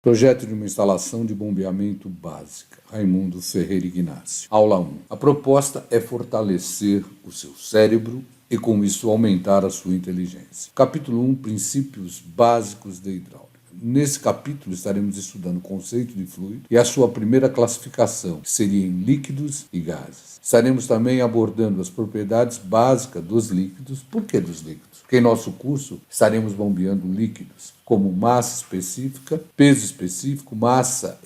Projeto de uma instalação de bombeamento básica. Raimundo Ferreira Ignácio. Aula 1. A proposta é fortalecer o seu cérebro e, com isso, aumentar a sua inteligência. Capítulo 1. Princípios básicos da hidráulica. Nesse capítulo estaremos estudando o conceito de fluido e a sua primeira classificação, que seria em líquidos e gases. Estaremos também abordando as propriedades básicas dos líquidos. Por que dos líquidos? Porque em nosso curso estaremos bombeando líquidos, como massa específica, peso específico, massa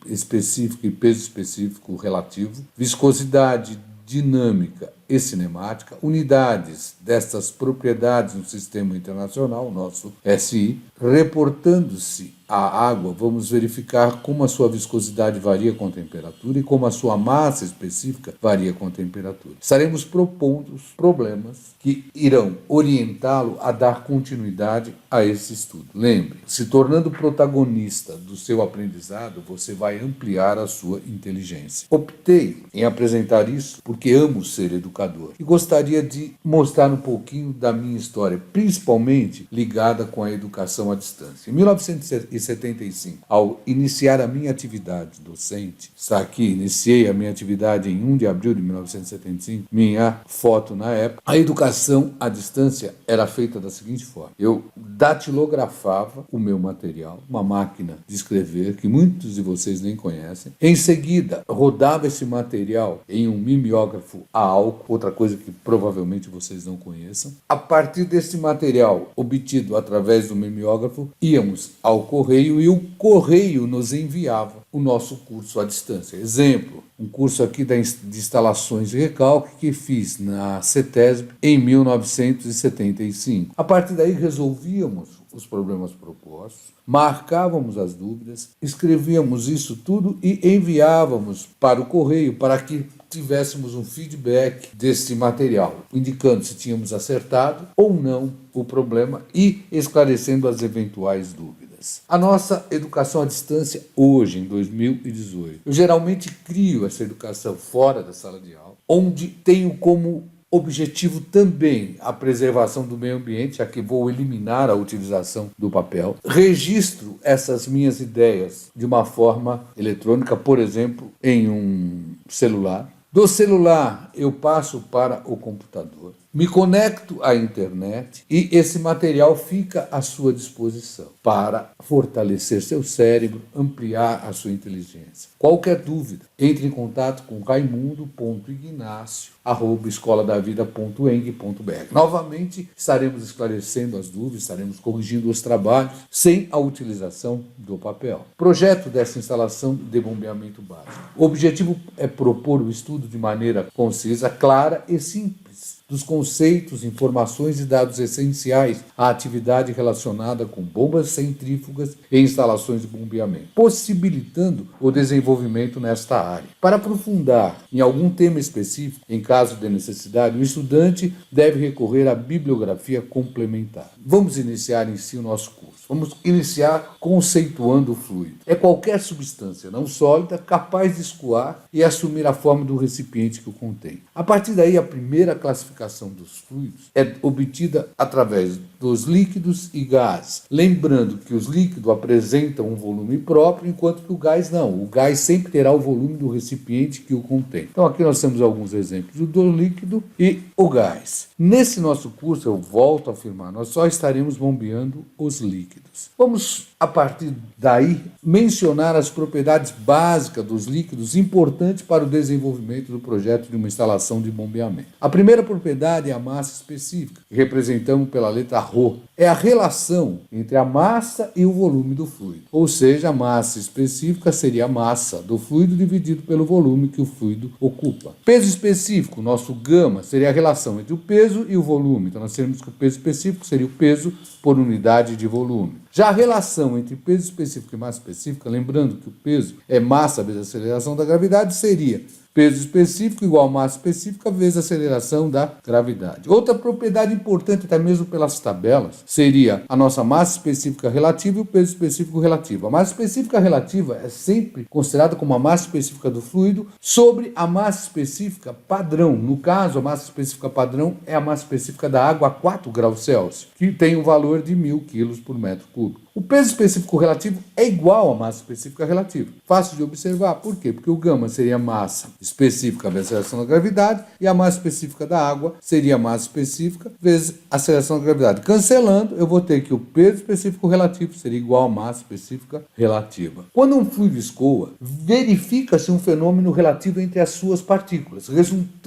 específica e peso específico relativo, viscosidade, dinâmica e cinemática, unidades destas propriedades no sistema internacional, nosso SI. Reportando-se à água, vamos verificar como a sua viscosidade varia com a temperatura e como a sua massa específica varia com a temperatura. Estaremos propondo problemas que irão orientá-lo a dar continuidade a esse estudo. Lembre, se tornando protagonista do seu aprendizado, você vai ampliar a sua inteligência. Optei em apresentar isso porque amo ser educador e gostaria de mostrar um pouquinho da minha história, principalmente ligada com a educação à distância. Em 1975, ao iniciar a minha atividade docente, está aqui, iniciei a minha atividade em 1 de abril de 1975, minha foto na época, a educação à distância era feita da seguinte forma: eu datilografava o meu material, uma máquina de escrever que muitos de vocês nem conhecem. Em seguida, rodava esse material em um mimeógrafo a álcool, outra coisa que provavelmente vocês não conheçam. A partir desse material obtido através do mimeógrafo, íamos ao correio e o correio nos enviava o nosso curso à distância. Exemplo, um curso aqui de instalações de recalque que fiz na CETESB em 1975. A partir daí resolvíamos os problemas propostos, marcávamos as dúvidas, escrevíamos isso tudo e enviávamos para o correio para que tivéssemos um feedback desse material, indicando se tínhamos acertado ou não o problema e esclarecendo as eventuais dúvidas. A nossa educação à distância hoje, em 2018, eu geralmente crio essa educação fora da sala de aula, onde tenho como objetivo também a preservação do meio ambiente, já que vou eliminar a utilização do papel. Registro essas minhas ideias de uma forma eletrônica, por exemplo, em um celular. Do celular eu passo para o computador, me conecto à internet e esse material fica à sua disposição para fortalecer seu cérebro, ampliar a sua inteligência. Qualquer dúvida, entre em contato com raimundo.ignacio@escoladavida.eng.br. Novamente, estaremos esclarecendo as dúvidas, estaremos corrigindo os trabalhos sem a utilização do papel. Projeto dessa instalação de bombeamento básico. O objetivo é propor o estudo de maneira concisa, clara e simples dos conceitos, informações e dados essenciais à atividade relacionada com bombas centrífugas e instalações de bombeamento, possibilitando o desenvolvimento nesta área. Para aprofundar em algum tema específico, em caso de necessidade, o estudante deve recorrer à bibliografia complementar. Vamos iniciar em si o nosso curso. Vamos iniciar conceituando o fluido. É qualquer substância não sólida capaz de escoar e assumir a forma do recipiente que o contém. A partir daí, a primeira classificação dos fluidos é obtida através dos líquidos e gases. Lembrando que os líquidos apresentam um volume próprio, enquanto que o gás não. O gás sempre terá o volume do recipiente que o contém. Então aqui nós temos alguns exemplos do líquido e o gás. Nesse nosso curso, eu volto a afirmar, nós só estaremos bombeando os líquidos. Vamos, a partir daí, mencionar as propriedades básicas dos líquidos importantes para o desenvolvimento do projeto de uma instalação de bombeamento. A primeira propriedade é a massa específica, que representamos pela letra ρ. É a relação entre a massa e o volume do fluido. Ou seja, a massa específica seria a massa do fluido dividido pelo volume que o fluido ocupa. Peso específico, nosso gama, seria a relação entre o peso e o volume. Então nós teríamos que o peso específico seria o peso por unidade de volume. Já a relação entre peso específico e massa específica, lembrando que o peso é massa vezes a aceleração da gravidade, seria peso específico igual a massa específica vezes a aceleração da gravidade. Outra propriedade importante, até mesmo pelas tabelas, seria a nossa massa específica relativa e o peso específico relativo. A massa específica relativa é sempre considerada como a massa específica do fluido sobre a massa específica padrão. No caso, a massa específica padrão é a massa específica da água a 4 graus Celsius, que tem um valor de 1.000 kg por metro cúbico. O peso específico relativo é igual à massa específica relativa. Fácil de observar. Por quê? Porque o gama seria a massa específica vezes a aceleração da gravidade e a massa específica da água seria a massa específica vezes a aceleração da gravidade. Cancelando, eu vou ter que o peso específico relativo seria igual à massa específica relativa. Quando um fluido escoa, verifica-se um fenômeno relativo entre as suas partículas,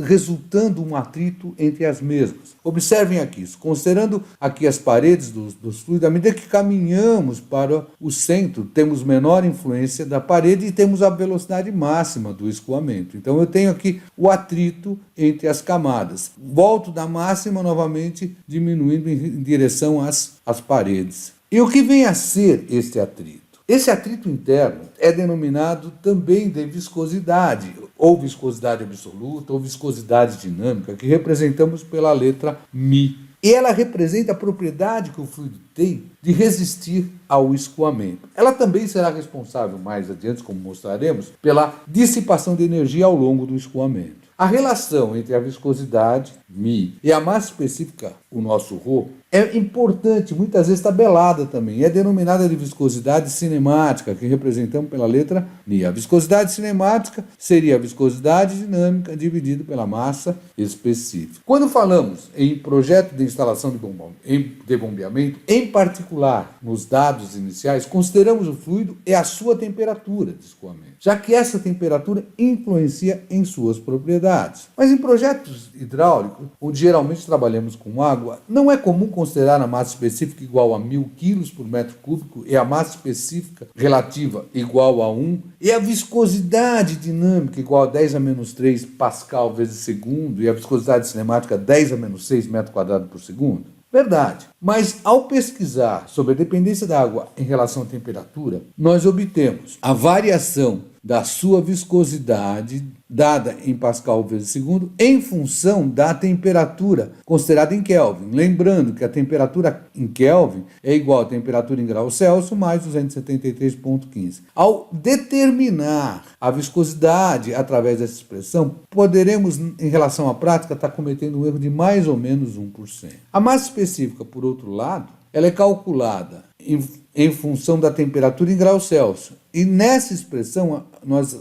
resultando um atrito entre as mesmas. Observem aqui, considerando aqui as paredes dos fluidos, à medida que caminhamos para o centro, temos menor influência da parede e temos a velocidade máxima do escoamento. Então eu tenho aqui o atrito entre as camadas. Volto da máxima novamente, diminuindo em direção às paredes. E o que vem a ser este atrito? Esse atrito interno é denominado também de viscosidade, ou viscosidade absoluta, ou viscosidade dinâmica, que representamos pela letra μ. E ela representa a propriedade que o fluido tem de resistir ao escoamento. Ela também será responsável, mais adiante, como mostraremos, pela dissipação de energia ao longo do escoamento. A relação entre a viscosidade, μ, e a massa específica, o nosso ρ, é importante, muitas vezes tabelada também. É denominada de viscosidade cinemática, que representamos pela letra Ni. A viscosidade cinemática seria a viscosidade dinâmica dividido pela massa específica. Quando falamos em projeto de instalação de bombeamento, em particular nos dados iniciais, consideramos o fluido e a sua temperatura de escoamento, já que essa temperatura influencia em suas propriedades. Mas em projetos hidráulicos, onde geralmente trabalhamos com água, não é comum considerar a massa específica igual a 1000 kg por metro cúbico e a massa específica relativa igual a 1 e a viscosidade dinâmica igual a 10 a menos 3 pascal vezes segundo e a viscosidade cinemática 10 a menos 6 metro quadrado por segundo? Verdade. Mas ao pesquisar sobre a dependência da água em relação à temperatura, nós obtemos a variação da sua viscosidade dada em Pascal vezes segundo em função da temperatura considerada em Kelvin. Lembrando que a temperatura em Kelvin é igual à temperatura em graus Celsius mais 273,15. Ao determinar a viscosidade através dessa expressão, poderemos, em relação à prática, estar cometendo um erro de mais ou menos 1%. A massa específica, por outro lado, ela é calculada em função da temperatura em graus Celsius. E nessa expressão, nós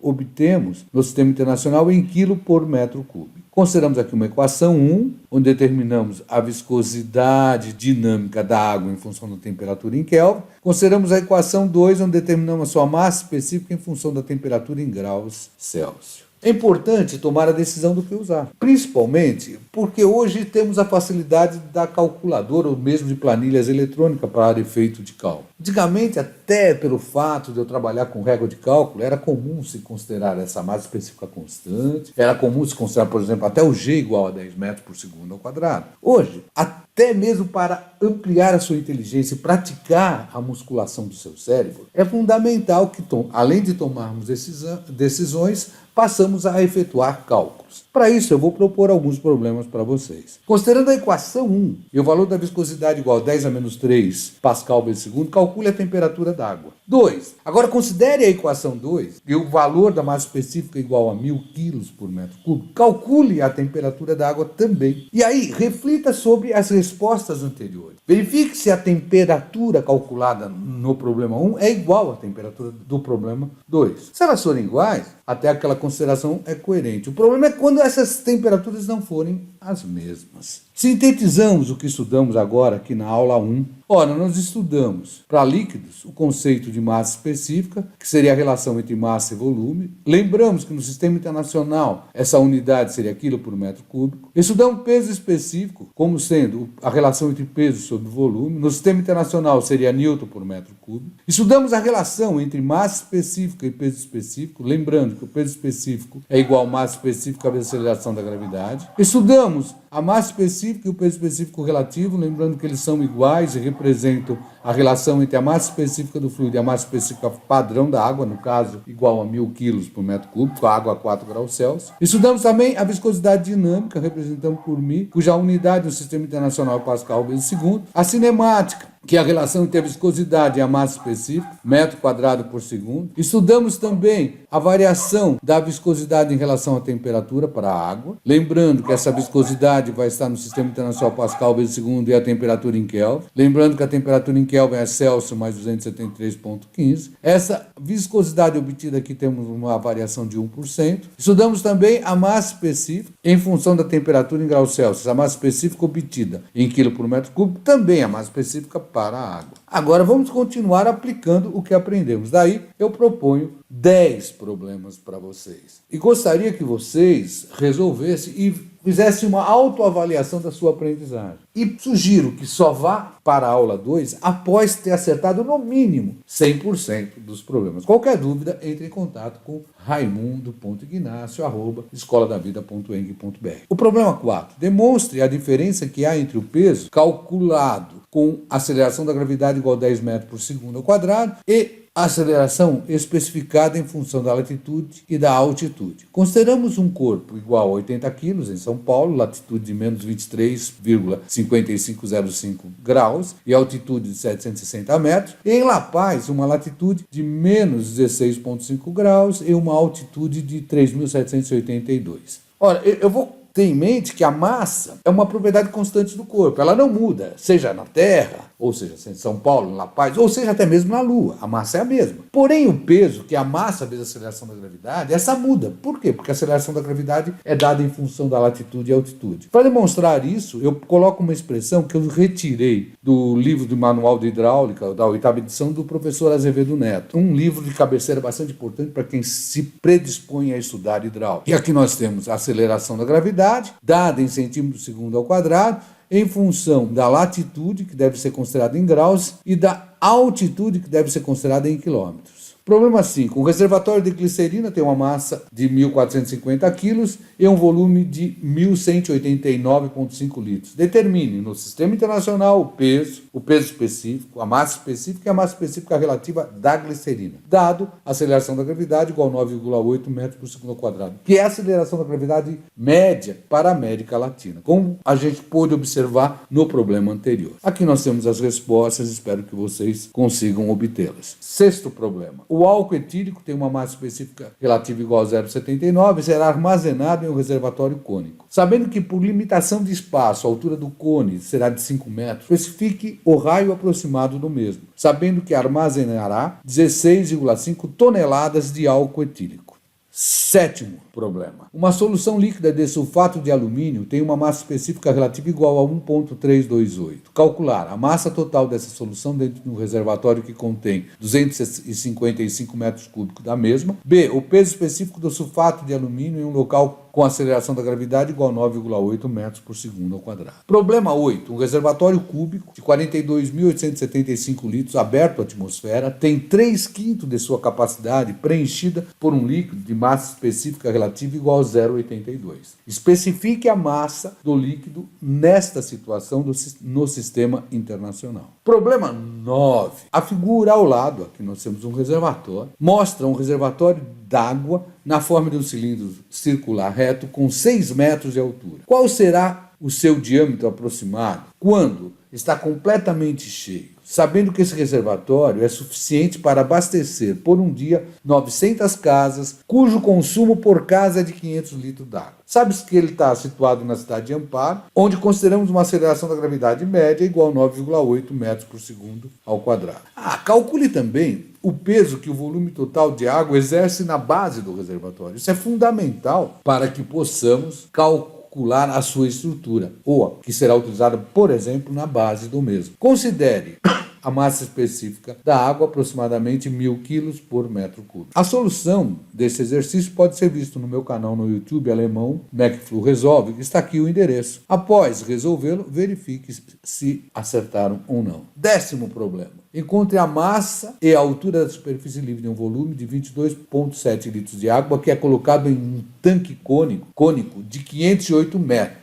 obtemos no sistema internacional em quilo por metro cúbico. Consideramos aqui uma equação 1, onde determinamos a viscosidade dinâmica da água em função da temperatura em Kelvin. Consideramos a equação 2, onde determinamos a sua massa específica em função da temperatura em graus Celsius. É importante tomar a decisão do que usar, principalmente porque hoje temos a facilidade da calculadora ou mesmo de planilhas eletrônicas para efeito de cálculo. Antigamente, até pelo fato de eu trabalhar com régua de cálculo, era comum se considerar essa massa específica constante, era comum se considerar, por exemplo, até o G igual a 10 metros por segundo ao quadrado. Hoje, até mesmo para ampliar a sua inteligência e praticar a musculação do seu cérebro, é fundamental que, além de tomarmos decisões, passamos a efetuar cálculos. Para isso, eu vou propor alguns problemas para vocês. Considerando a equação 1 e o valor da viscosidade igual a 10 a menos 3 pascal vezes segundo, calcule a temperatura da água. 2. Agora, considere a equação 2 e o valor da massa específica igual a 1000 kg por metro cúbico, calcule a temperatura da água também. E aí, reflita sobre as respostas anteriores. Verifique se a temperatura calculada no problema 1 é igual à temperatura do problema 2. Se elas forem iguais, até aquela consideração é coerente. O problema é quando essas temperaturas não forem as mesmas. Sintetizamos o que estudamos agora aqui na aula 1. Ora, nós estudamos para líquidos o conceito de massa específica, que seria a relação entre massa e volume. Lembramos que no sistema internacional essa unidade seria quilo por metro cúbico. Estudamos peso específico como sendo a relação entre peso sobre volume. No sistema internacional seria newton por metro cúbico. Estudamos a relação entre massa específica e peso específico, lembrando que o peso específico é igual a massa específica vezes a aceleração da gravidade. Estudamos a massa específica e o peso específico relativo, lembrando que eles são iguais e representam a relação entre a massa específica do fluido e a massa específica padrão da água, no caso, igual a 1000 kg por metro cúbico, a água a 4 graus Celsius. Estudamos também a viscosidade dinâmica, representando por μ, cuja unidade no sistema internacional é pascal vezes segundo. A cinemática, que é a relação entre a viscosidade e a massa específica, metro quadrado por segundo. Estudamos também a variação da viscosidade em relação à temperatura para a água. Lembrando que essa viscosidade vai estar no Sistema Internacional Pascal vezes segundo e a temperatura em Kelvin. Lembrando que a temperatura em Kelvin é Celsius mais 273,15. Essa viscosidade obtida aqui temos uma variação de 1%. Estudamos também a massa específica em função da temperatura em graus Celsius. A massa específica obtida em quilo por metro cúbico, também a massa específica para a água. Agora vamos continuar aplicando o que aprendemos. Daí eu proponho 10 problemas para vocês. E gostaria que vocês resolvessem e fizessem uma autoavaliação da sua aprendizagem. E sugiro que só vá para a aula 2 após ter acertado no mínimo 100% dos problemas. Qualquer dúvida, entre em contato com raimundo.ignacio@escoladavida.eng.br. O problema 4. Demonstre a diferença que há entre o peso calculado com aceleração da gravidade igual a 10 metros por segundo ao quadrado e a aceleração especificada em função da latitude e da altitude. Consideramos um corpo igual a 80 kg em São Paulo, latitude de menos 23,5505 graus e altitude de 760 metros, e em La Paz, uma latitude de menos 16,5 graus e uma altitude de 3.782. Ora, eu vou ter em mente que a massa é uma propriedade constante do corpo, ela não muda, seja na Terra, ou seja, em São Paulo, em La Paz, ou seja, até mesmo na Lua, a massa é a mesma. Porém, o peso, que é a massa vezes a aceleração da gravidade, essa muda. Por quê? Porque a aceleração da gravidade é dada em função da latitude e altitude. Para demonstrar isso, eu coloco uma expressão que eu retirei do livro do Manual de Hidráulica, da 8ª edição, do professor Azevedo Neto. Um livro de cabeceira bastante importante para quem se predispõe a estudar hidráulica. E aqui nós temos a aceleração da gravidade, dada em centímetros por segundo ao quadrado, em função da latitude, que deve ser considerada em graus, e da altitude, que deve ser considerada em quilômetros. Problema 5. Um reservatório de glicerina tem uma massa de 1.450 kg e um volume de 1.189,5 litros. Determine no Sistema Internacional o peso específico, a massa específica e a massa específica relativa da glicerina, dado a aceleração da gravidade igual a 9,8 metros por segundo ao quadrado, que é a aceleração da gravidade média para a América Latina, como a gente pôde observar no problema anterior. Aqui nós temos as respostas, espero que vocês consigam obtê-las. 6º problema. O álcool etílico tem uma massa específica relativa igual a 0,79 e será armazenado em um reservatório cônico. Sabendo que por limitação de espaço a altura do cone será de 5 metros, especifique o raio aproximado do mesmo, sabendo que armazenará 16,5 toneladas de álcool etílico. 7º problema. Uma solução líquida de sulfato de alumínio tem uma massa específica relativa igual a 1,328. Calcular a massa total dessa solução dentro de um reservatório que contém 255 metros cúbicos da mesma. B. O peso específico do sulfato de alumínio em um local com aceleração da gravidade igual a 9,8 metros por segundo ao quadrado. Problema 8. Um reservatório cúbico de 42.875 litros aberto à atmosfera tem 3/5 de sua capacidade preenchida por um líquido de massa específica relativa igual a 0,82. Especifique a massa do líquido nesta situação no sistema internacional. Problema 9. A figura ao lado, aqui nós temos um reservatório, mostra um reservatório d'água na forma de um cilindro circular reto com 6 metros de altura. Qual será o seu diâmetro aproximado quando está completamente cheio? Sabendo que esse reservatório é suficiente para abastecer por um dia 900 casas, cujo consumo por casa é de 500 litros d'água. Sabe-se que ele está situado na cidade de Amparo, onde consideramos uma aceleração da gravidade média igual a 9,8 metros por segundo ao quadrado. Calcule também o peso que o volume total de água exerce na base do reservatório. Isso é fundamental para que possamos calcular a sua estrutura, ou que será utilizada, por exemplo, na base do mesmo. Considere a massa específica da água, aproximadamente 1.000 kg por metro cúbico. A solução desse exercício pode ser visto no meu canal no YouTube alemão, McFlu Resolve, que está aqui o endereço. Após resolvê-lo, verifique se acertaram ou não. 10º problema. Encontre a massa e a altura da superfície livre de um volume de 22,7 litros de água que é colocado em um tanque cônico de 508 metros.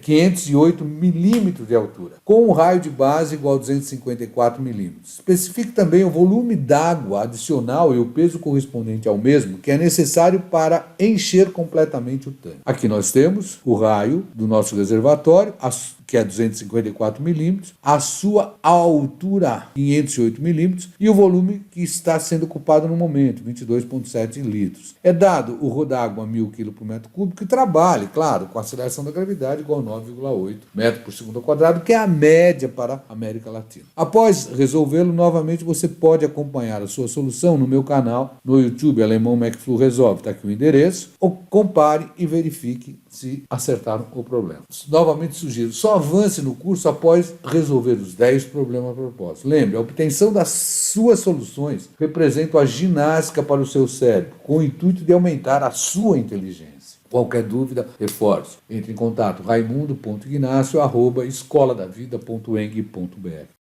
508 milímetros de altura, com um raio de base igual a 254 milímetros. Especifique também o volume d'água adicional e o peso correspondente ao mesmo que é necessário para encher completamente o tanque. Aqui nós temos o raio do nosso reservatório, que é 254 milímetros, a sua altura, 508 milímetros, e o volume que está sendo ocupado no momento, 22,7 litros. É dado o rodágua 1.000 kg por metro cúbico, que trabalhe, claro, com a aceleração da gravidade igual a 9,8 metros por segundo ao quadrado, que é a média para a América Latina. Após resolvê-lo, novamente você pode acompanhar a sua solução no meu canal, no YouTube, Alemão McFlu Resolve, está aqui o endereço, ou compare e verifique se acertaram o problema. Novamente sugiro, só avance no curso após resolver os 10 problemas propostos. Lembre, a obtenção das suas soluções representa a ginástica para o seu cérebro, com o intuito de aumentar a sua inteligência. Qualquer dúvida, reforço. Entre em contato raimundo.ignacio@escoladavida.eng.br.